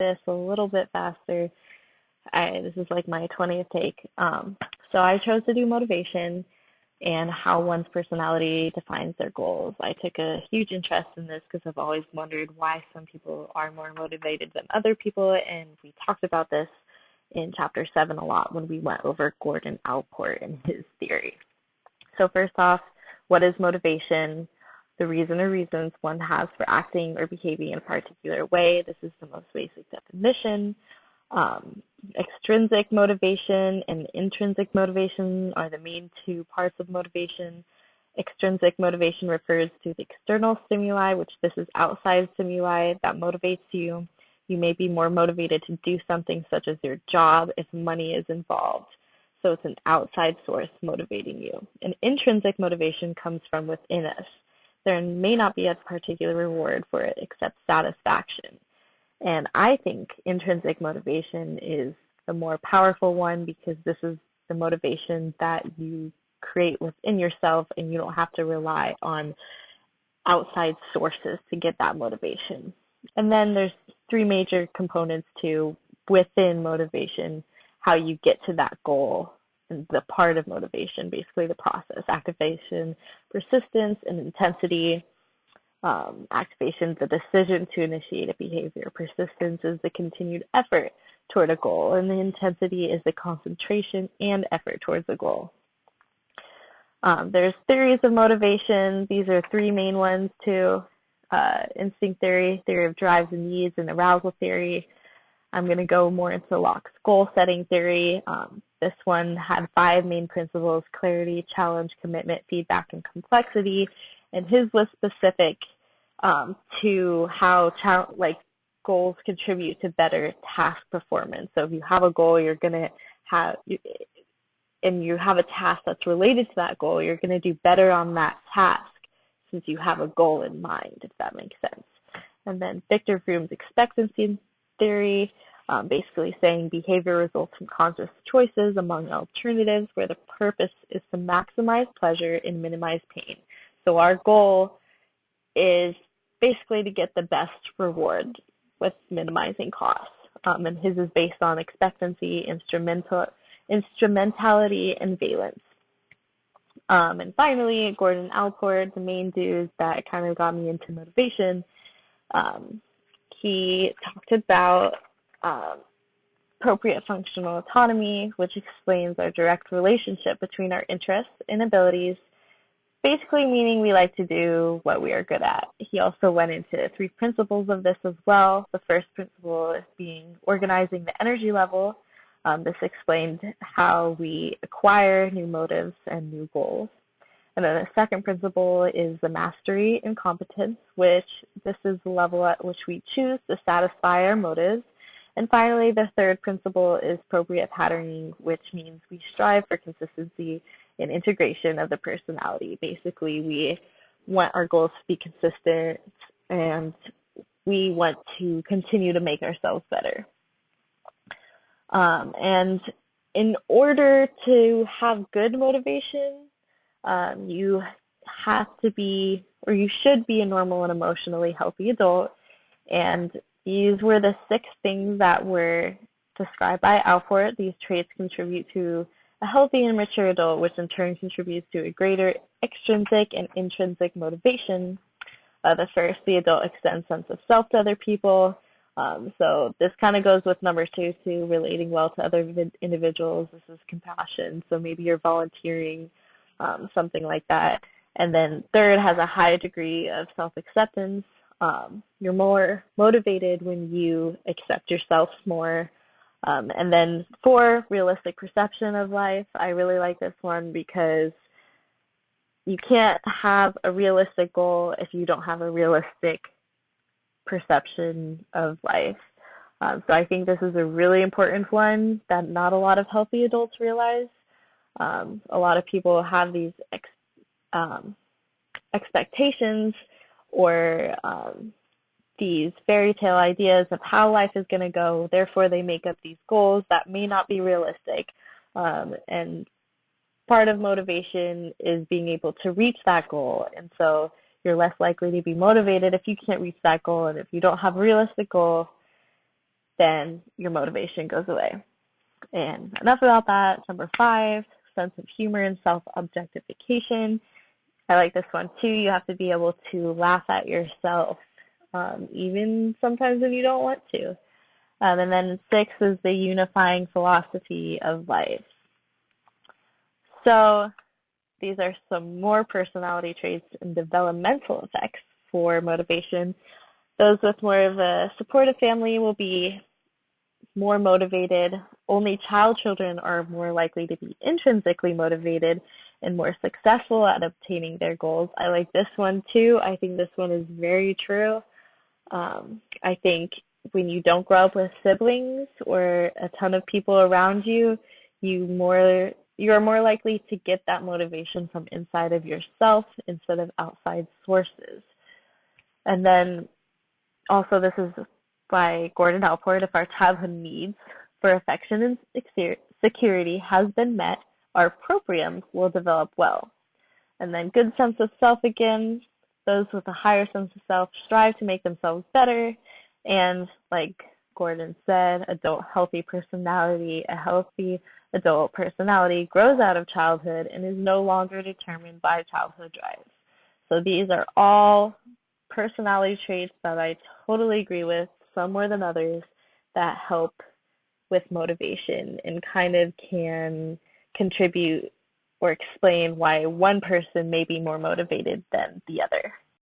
this a little bit faster. This is like my 20th take. So I chose to do motivation and how one's personality defines their goals. I took a huge interest in this because I've always wondered why some people are more motivated than other people, and we talked about this in chapter 7 a lot when we went over Gordon Allport and his theory. So first off, what is motivation? The reason or reasons one has for acting or behaving in a particular way. This is the most basic definition. Extrinsic motivation and intrinsic motivation are the main two parts of motivation. Extrinsic motivation refers to the external stimuli, which this is outside stimuli that motivates you. You may be more motivated to do something such as your job if money is involved. So it's an outside source motivating you. And intrinsic motivation comes from within us. There may not be a particular reward for it except satisfaction. And I think intrinsic motivation is the more powerful one because this is the motivation that you create within yourself and you don't have to rely on outside sources to get that motivation. And then there's 3 major components to within motivation, how you get to that goal and the part of motivation, basically the process, activation, persistence, and intensity. Activation, the decision to initiate a behavior. Persistence is the continued effort toward a goal, and the intensity is the concentration and effort towards a goal. There's theories of motivation. These are 3 main ones too. Instinct theory, theory of drives and needs, and arousal theory. I'm going to go more into Locke's goal setting theory. This one had 5 main principles: clarity, challenge, commitment, feedback, and complexity. And his was specific to how goals contribute to better task performance. So if you have a goal, you're going to have, and you have a task that's related to that goal, you're going to do better on that task since you have a goal in mind, if that makes sense. And then Victor Vroom's expectancy theory, basically saying behavior results from conscious choices among alternatives where the purpose is to maximize pleasure and minimize pain. So our goal is basically to get the best reward with minimizing costs. And his is based on expectancy, instrumentality, and valence. And finally, Gordon Allport, the main dude that kind of got me into motivation, he talked about appropriate functional autonomy, which explains our direct relationship between our interests and abilities, basically meaning we like to do what we are good at. He also went into 3 principles of this as well. The first principle is being organizing the energy level. This explained how we acquire new motives and new goals. And then the second principle is the mastery and competence, which this is the level at which we choose to satisfy our motives. And finally, the third principle is appropriate patterning, which means we strive for consistency and integration of the personality. Basically, we want our goals to be consistent and we want to continue to make ourselves better. And in order to have good motivation, you have to be, or you should be, a normal and emotionally healthy adult. And these were the 6 things that were described by Allport. These traits contribute to a healthy and mature adult, which in turn contributes to a greater extrinsic and intrinsic motivation. The first, the adult extends sense of self to other people. So this kind of goes with number 2 too, relating well to other individuals. This is compassion. So maybe you're volunteering, something like that. And then third, has a high degree of self-acceptance. You're more motivated when you accept yourself more. And then 4, realistic perception of life. I really like this one because you can't have a realistic goal if you don't have a realistic perception of life. So I think this is a really important one that not a lot of healthy adults realize. A lot of people have these expectations or these fairy tale ideas of how life is going to go. Therefore, they make up these goals that may not be realistic. And part of motivation is being able to reach that goal. And so you're less likely to be motivated if you can't reach that goal. And if you don't have a realistic goal, then your motivation goes away. And enough about that. Number 5, sense of humor and self-objectification. I like this one too. You have to be able to laugh at yourself, even sometimes when you don't want to. And then 6 is the unifying philosophy of life. So these are some more personality traits and developmental effects for motivation. Those with more of a supportive family will be more motivated. Only child children are more likely to be intrinsically motivated and more successful at obtaining their goals. I like this one too. I think this one is very true. I think when you don't grow up with siblings or a ton of people around you, you are more likely to get that motivation from inside of yourself instead of outside sources. And then also, this is by Gordon Allport. If our childhood needs for affection and security has been met, our propriums will develop well. And then good sense of self again. Those with a higher sense of self strive to make themselves better. And like Gordon said, a healthy adult personality grows out of childhood and is no longer determined by childhood drives. So these are all personality traits that I totally agree with, some more than others, that help with motivation and kind of can contribute or explain why one person may be more motivated than the other.